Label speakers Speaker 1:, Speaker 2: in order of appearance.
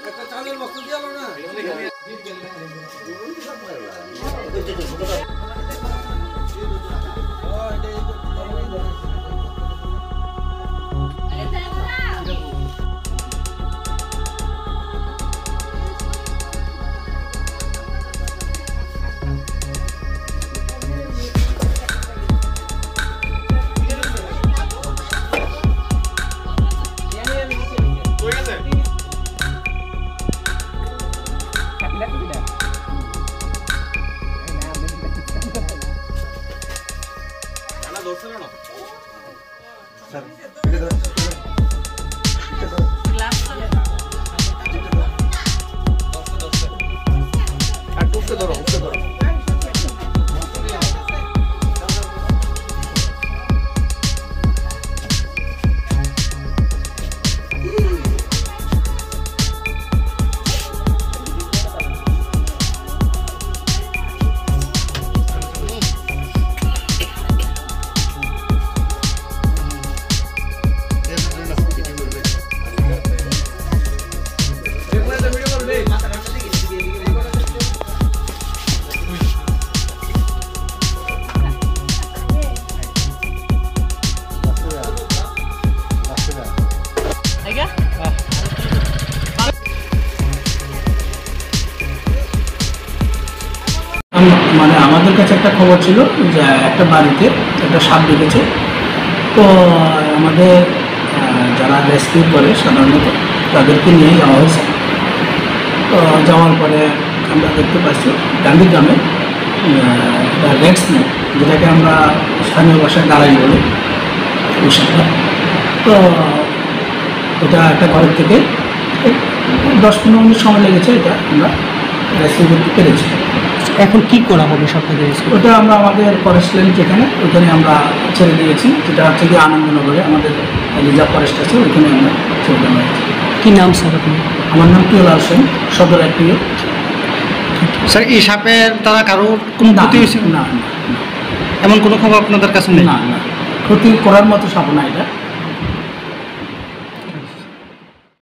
Speaker 1: একটা চালের বস্তা দিয়ে আলো না
Speaker 2: মানে আমাদের কাছে একটা খবর ছিল যে একটা বাড়িতে একটা সাপ ঢুকেছে। তো আমাদের যারা রেস্কিউ করে সাধারণত তাদেরকে নিয়ে যাওয়া হয়েছে। তো যাওয়ার পরে আমরা দেখতে পাচ্ছি গান্ধী গ্রামে রেড স্নেক, যেটাকে আমরা স্থানীয় ভাষায় দাঁড়াই বলি ওই সাপটা। তো এটা একটা ঘরের থেকে 10-15 মিনিট সময় লেগেছে, এটা আমরা রেস্কিউ করতে পেরেছি।
Speaker 3: এখন কি করা হবে সবটাকে?
Speaker 2: ওটা আমরা আমাদের ফরেস্ট ল্যান্ড যেখানে ওইখানে আমরা ছেড়ে দিয়েছি, যেটা হচ্ছে কি আনন্দনগরে আমাদের রিজার্ভ ফরেস্ট আছে, ওইখানে আমরা ছেড়ে দেওয়া হয়েছি।
Speaker 3: কী নাম স্যার আপনি?
Speaker 2: আমার নাম টিওলাল সেন, সদর একটিও।
Speaker 3: স্যার এই সাপের দ্বারা কারোর কোনো ক্ষতি হয়েছে?
Speaker 2: না,
Speaker 3: এমন কোনো খবর আপনাদের কাছে নেই?
Speaker 2: না, ক্ষতি করার মতো সাপ না এটা।